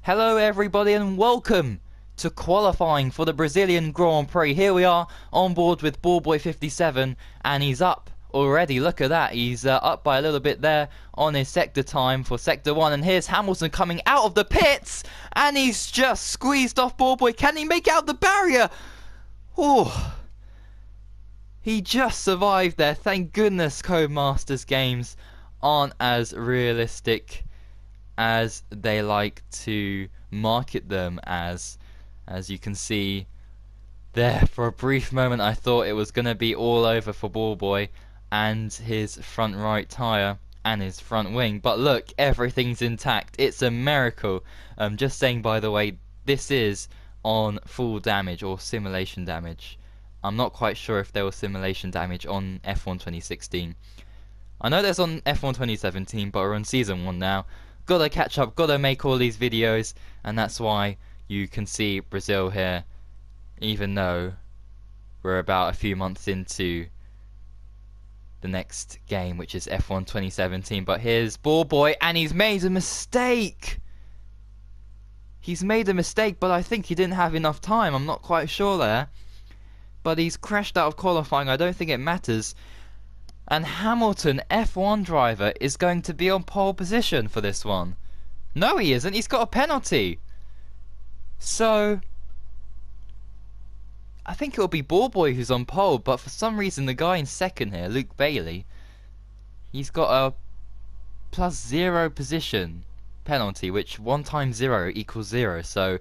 Hello everybody and welcome to qualifying for the Brazilian Grand Prix. Here we are on board with Ballboy 57 and he's up already. Look at that, he's up by a little bit there on his sector time for sector 1. And here's Hamilton coming out of the pits and he's just squeezed off Ballboy. Can he make out the barrier? Oh, he just survived there. Thank goodness Codemasters games aren't as realistic as they like to market them as you can see there. For a brief moment I thought it was gonna be all over for Ballboy and his front right tyre and his front wing, but look, everything's intact. It's a miracle. Just saying, by the way, this is on full damage or simulation damage. I'm not quite sure if there was simulation damage on F1 2016. I know there's on F1 2017, but we're on season 1 now. Gotta catch up, gotta make all these videos, and that's why you can see Brazil here, even though we're about a few months into the next game, which is F1 2017. But here's Ballboy, and he's made a mistake. He's made a mistake, but I think he didn't have enough time. I'm not quite sure there. But he's crashed out of qualifying. I don't think it matters. And Hamilton, F1 driver, is going to be on pole position for this one. No, he isn't. He's got a penalty. So I think it'll be Ballboy who's on pole, but for some reason the guy in second here, Luke Bailey, he's got a +0 position penalty, which 1 times 0 equals 0. So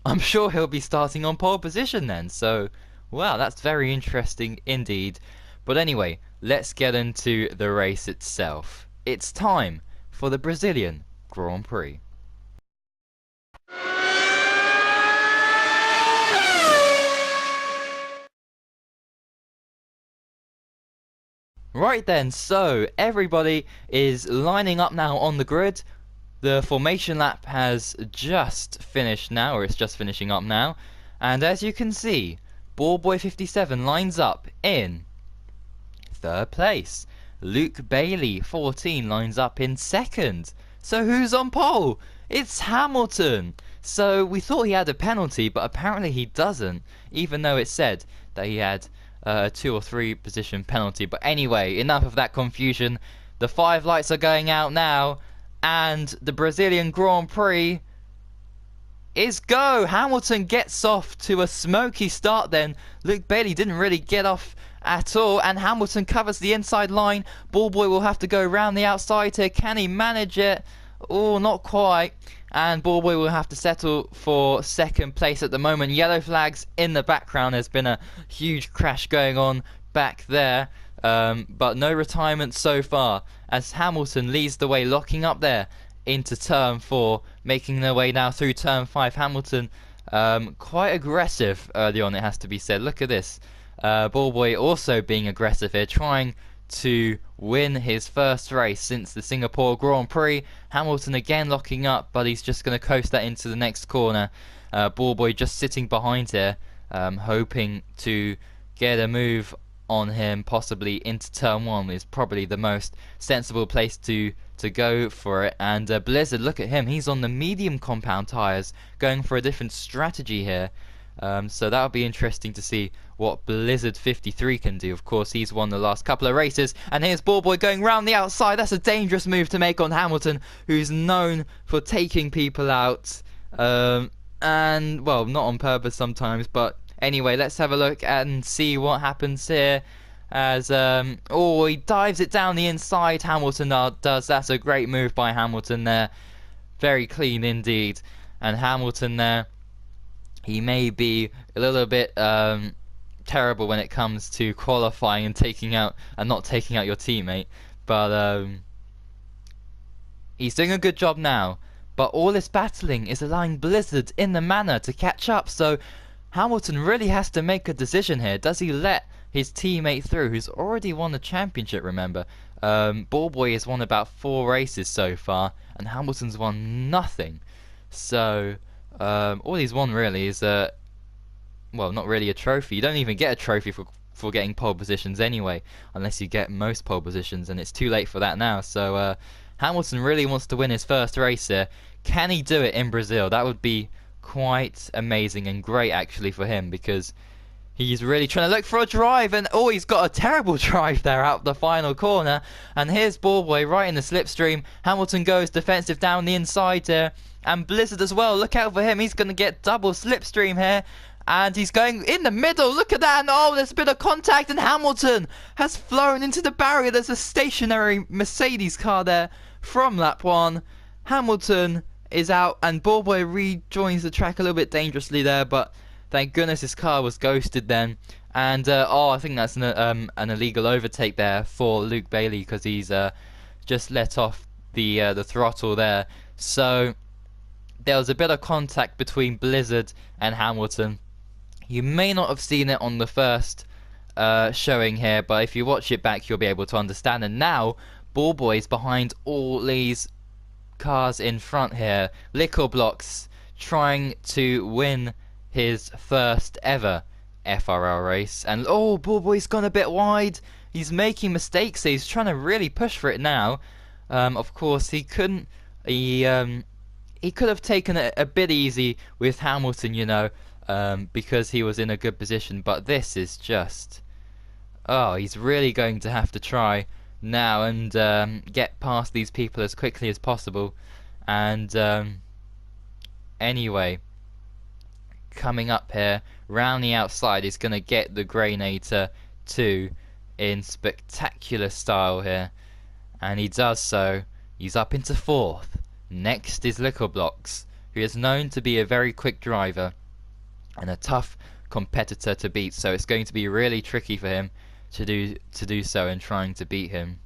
I'm sure he'll be starting on pole position then. So, wow, that's very interesting indeed. But anyway, let's get into the race itself. It's time for the Brazilian Grand Prix. Right then, so everybody is lining up now on the grid. The formation lap has just finished now, or it's just finishing up now. And as you can see, Ballboy 57 lines up in 3rd place. Luke Bailey 14 lines up in 2nd. So who's on pole? It's Hamilton. So we thought he had a penalty, but apparently he doesn't, even though it said that he had a 2 or 3 position penalty. But anyway, enough of that confusion. The 5 lights are going out now, and the Brazilian Grand Prix is go. Hamilton gets off to a smoky start then. Luke Bailey didn't really get off at all, and Hamilton covers the inside line. Ballboy will have to go around the outside here. Can he manage it? Oh, not quite. And Ballboy will have to settle for 2nd place at the moment. Yellow flags in the background. There's been a huge crash going on back there, but no retirement so far, as Hamilton leads the way, locking up there into turn 4, making their way now through turn 5. Hamilton quite aggressive early on, it has to be said. Look at this. Ballboy also being aggressive here, trying to win his first race since the Singapore Grand Prix. Hamilton again locking up, but he's just going to coast that into the next corner. Ballboy just sitting behind here, hoping to get a move on him, possibly into turn 1 is probably the most sensible place to go for it. And Blizzard, look at him, he's on the medium compound tyres, going for a different strategy here. So that'll be interesting to see what Blizzard 53 can do. Of course, he's won the last couple of races. And here's Ballboy going round the outside. That's a dangerous move to make on Hamilton, who's known for taking people out. And, well, not on purpose sometimes. But anyway, let's have a look and see what happens here. As, oh, he dives it down the inside. Hamilton does. That's a great move by Hamilton there. Very clean indeed. And Hamilton there, he may be a little bit terrible when it comes to qualifying and taking out and not taking out your teammate, but he's doing a good job now. But all this battling is allowing Blizzard in the manner to catch up, so Hamilton really has to make a decision here. Does he let his teammate through, who's already won the championship, remember? Ballboy has won about 4 races so far, and Hamilton's won nothing. So all he's won really is well, not really a trophy. You don't even get a trophy for getting pole positions anyway, unless you get most pole positions, and it's too late for that now. So Hamilton really wants to win his first race here. Can he do it in Brazil? That would be quite amazing and great actually for him, because he's really trying to look for a drive, and oh, he's got a terrible drive there out the final corner. And here's Ballboy right in the slipstream. Hamilton goes defensive down the inside here, and Blizzard as well. Look out for him. He's going to get double slipstream here, and he's going in the middle. Look at that, and oh, there's a bit of contact, and Hamilton has flown into the barrier. There's a stationary Mercedes car there from lap 1. Hamilton is out, and Ballboy rejoins the track a little bit dangerously there, but thank goodness his car was ghosted then. And oh, I think that's an illegal overtake there for Luke Bailey, because he's just let off the throttle there. So there was a bit of contact between Blizzard and Hamilton. You may not have seen it on the first showing here, but if you watch it back, you'll be able to understand. And now Ballboy's behind all these cars in front here. Liquor Blocks trying to win his first ever FRL race, and oh, Ballboy's gone a bit wide. He's making mistakes, so he's trying to really push for it now. Of course, he couldn't. He could have taken it a bit easy with Hamilton, you know, because he was in a good position. But this is just, oh, he's really going to have to try now and get past these people as quickly as possible. And anyway, coming up here round the outside is going to get the Greynator 2 in spectacular style here, and he does so. He's up into 4th. Next is Liquor Blocks, who is known to be a very quick driver and a tough competitor to beat, so it's going to be really tricky for him to do so in trying to beat him.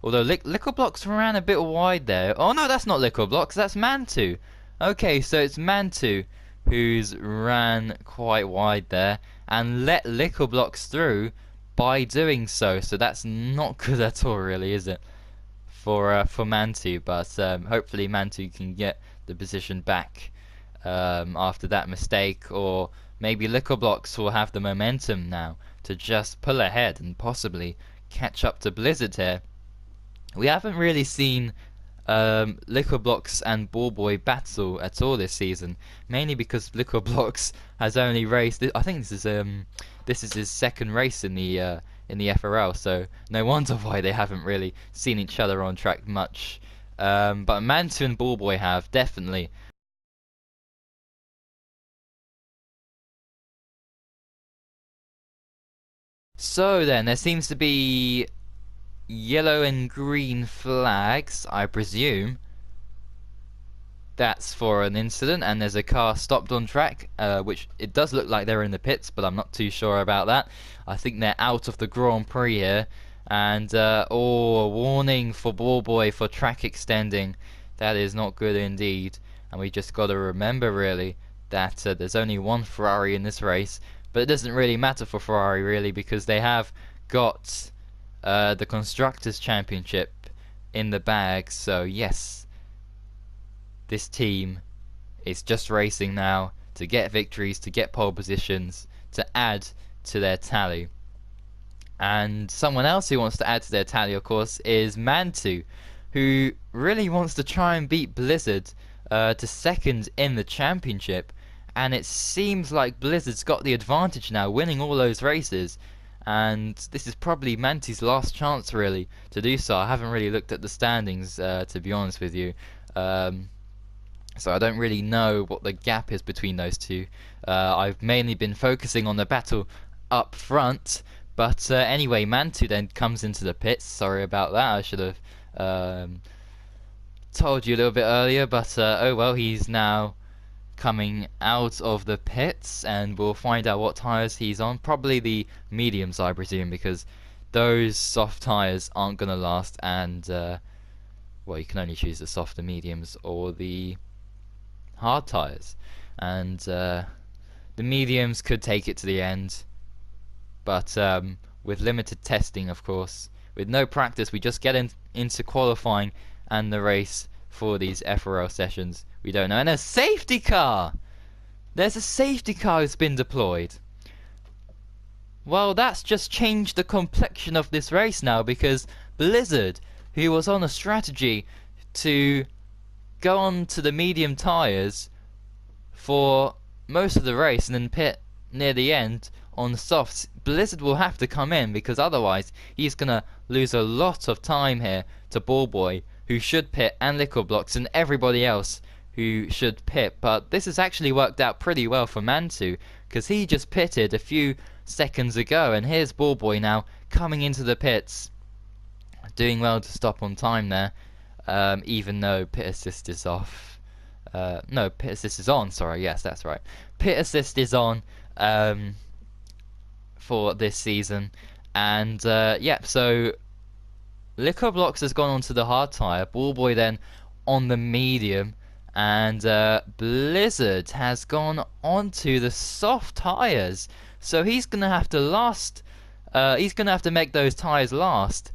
Although Liquor Blocks ran a bit wide there. Oh no, that's not Liquor Blocks, that's Mantu. Okay, so it's Mantu who's ran quite wide there and let Liquor Blocks through by doing so. So that's not good at all, really, is it? For Mantu, but hopefully Mantu can get the position back after that mistake, or maybe Liquor Blocks will have the momentum now to just pull ahead and possibly catch up to Blizzard here. We haven't really seen Liquor Blocks and Ballboy battle at all this season, mainly because Liquor Blocks has only raced. I think this is his second race in the FRL, so no wonder why they haven't really seen each other on track much. But Mantu and Ballboy have definitely. So then, there seems to be yellow and green flags, I presume. That's for an incident, and there's a car stopped on track, which it does look like they're in the pits, but I'm not too sure about that. I think they're out of the Grand Prix here, and oh, a warning for Ballboy for track extending. That is not good indeed, and we just got to remember really that there's only one Ferrari in this race, but it doesn't really matter for Ferrari really, because they have got the Constructors Championship in the bag. So yes, this team is just racing now to get victories, to get pole positions, to add to their tally. And someone else who wants to add to their tally, of course, is Mantu, who really wants to try and beat Blizzard to second in the championship. And it seems like Blizzard's got the advantage now, winning all those races. And this is probably Mantu's last chance really to do so. I haven't really looked at the standings to be honest with you, so I don't really know what the gap is between those two. I've mainly been focusing on the battle up front, but anyway, Mantu then comes into the pits. Sorry about that, I should have told you a little bit earlier, but oh well, he's now coming out of the pits, and we'll find out what tyres he's on. Probably the mediums, I presume, because those soft tyres aren't going to last, and well, you can only choose the softer mediums or the hard tyres, and the mediums could take it to the end, but with limited testing, of course, with no practice, we just get into qualifying and the race for these FRL sessions. We don't know. And a safety car! There's a safety car who's been deployed. Well, that's just changed the complexion of this race now, because Blizzard, who was on a strategy to go on to the medium tyres for most of the race and then pit near the end on the softs, Blizzard will have to come in, because otherwise he's gonna lose a lot of time here to Ballboy, who should pit, and Liquid Blocks, and everybody else who should pit. But this has actually worked out pretty well for Mantu, because he just pitted a few seconds ago, and here's Ballboy now coming into the pits, doing well to stop on time there, even though pit assist is off. No, pit assist is on, sorry, yes, that's right. Pit assist is on for this season. And, yep, so Liquid Blocks has gone onto the hard tyre, Ballboy then on the medium, and Blizzard has gone onto the soft tyres. So he's going to have to he's going to have to make those tyres last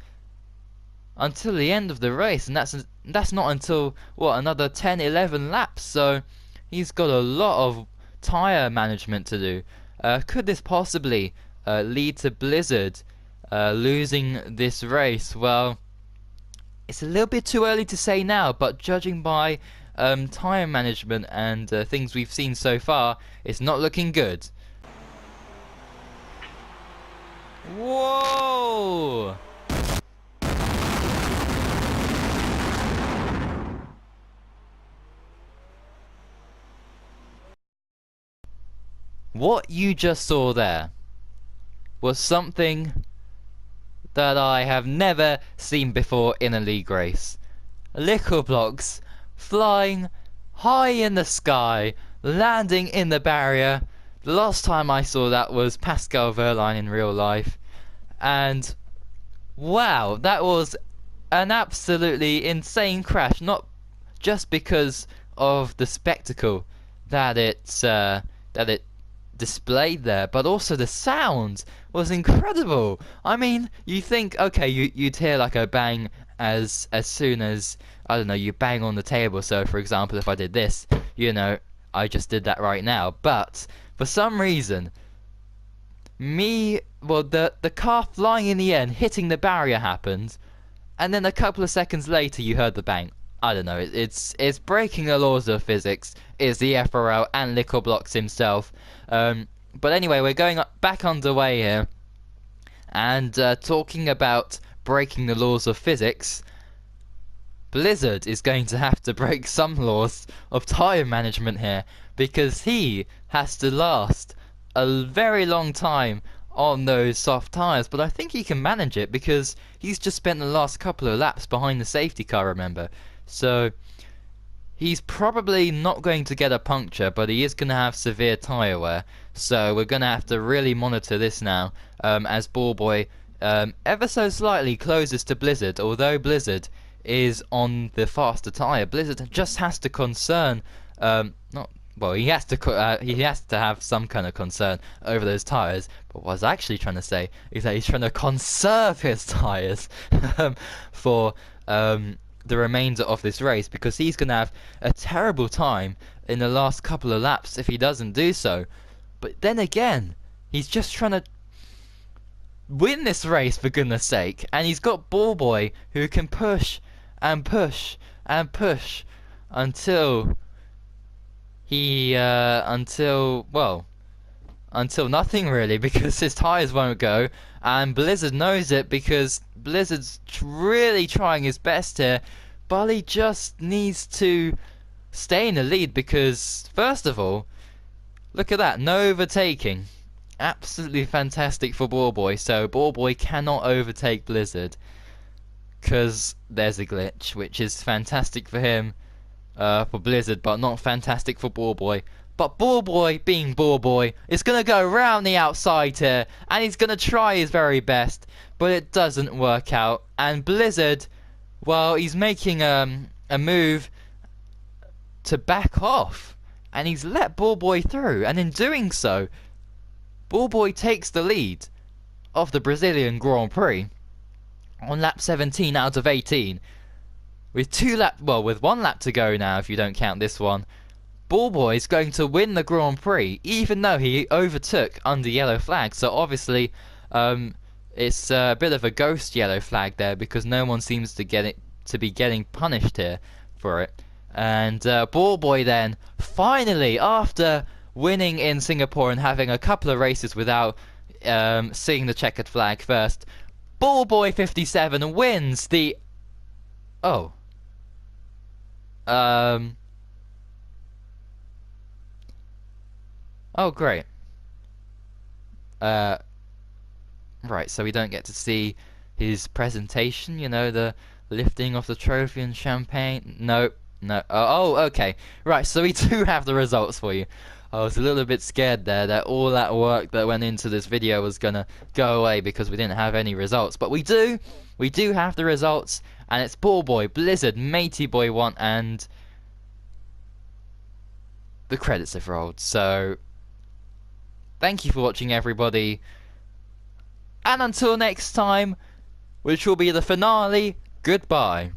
until the end of the race, and that's not until, what, another 10-11 laps. So he's got a lot of tyre management to do. Could this possibly lead to Blizzard losing this race? Well, it's a little bit too early to say now, but judging by tyre management and things we've seen so far, it's not looking good. Whoa! What you just saw there was something that I have never seen before in a league race. Liquid Blocks flying high in the sky, landing in the barrier. The last time I saw that was Pascal Wehrlein in real life, and wow, that was an absolutely insane crash, not just because of the spectacle that it displayed there, but also the sound was incredible. I mean, you think, okay, you'd hear like a bang as soon as, I don't know, you bang on the table. So for example, if I did this, you know, I just did that right now, but for some reason the car flying in the air and hitting the barrier happened, and then a couple of seconds later you heard the bang. I don't know, it's breaking the laws of physics. It's the FRL and Liquid Blocks himself. But anyway, we're going back underway here, and talking about breaking the laws of physics, Blizzard is going to have to break some laws of tyre management here, because he has to last a very long time on those soft tyres. But I think he can manage it, because he's just spent the last couple of laps behind the safety car, remember. So he's probably not going to get a puncture, but he is going to have severe tyre wear. So we're going to have to really monitor this now, as Ballboy ever so slightly closes to Blizzard. Although Blizzard is on the faster tyre, Blizzard just has to concern, he has to have some kind of concern over those tyres. But what I was actually trying to say is that he's trying to conserve his tyres for the remainder of this race, because he's going to have a terrible time in the last couple of laps if he doesn't do so. But then again, he's just trying to win this race, for goodness sake, and he's got Ballboy who can push and push and push until nothing really, because his tyres won't go, and Blizzard knows it, because Blizzard's really trying his best here, but he just needs to stay in the lead, because first of all, look at that, no overtaking. Absolutely fantastic for Ballboy. So Ballboy cannot overtake Blizzard, because there's a glitch, which is fantastic for him, for Blizzard, but not fantastic for Ballboy. But Ballboy, being Ballboy, is going to go round the outside here, and he's going to try his very best, but it doesn't work out. And Blizzard, well, he's making a move to back off, and he's let Ballboy through, and in doing so, Ballboy takes the lead of the Brazilian Grand Prix on lap 17 out of 18. With with 1 lap to go now, if you don't count this one, Ballboy is going to win the Grand Prix, even though he overtook under yellow flag. So obviously, it's a bit of a ghost yellow flag there, because no one seems to get it to be getting punished here for it. And Ball Boy then, finally, after winning in Singapore and having a couple of races without seeing the checkered flag first, Ball Boy 57 wins the... Oh. Oh, great. Right, so we don't get to see his presentation, you know, the lifting of the trophy and champagne. No, no. Oh, okay. Right, so we do have the results for you. I was a little bit scared there that all that work that went into this video was gonna go away because we didn't have any results. But we do have the results, and it's Ball Boy, Blizzard, Matey Boy 1, and the credits have rolled. So, thank you for watching, everybody. And until next time, which will be the finale, goodbye.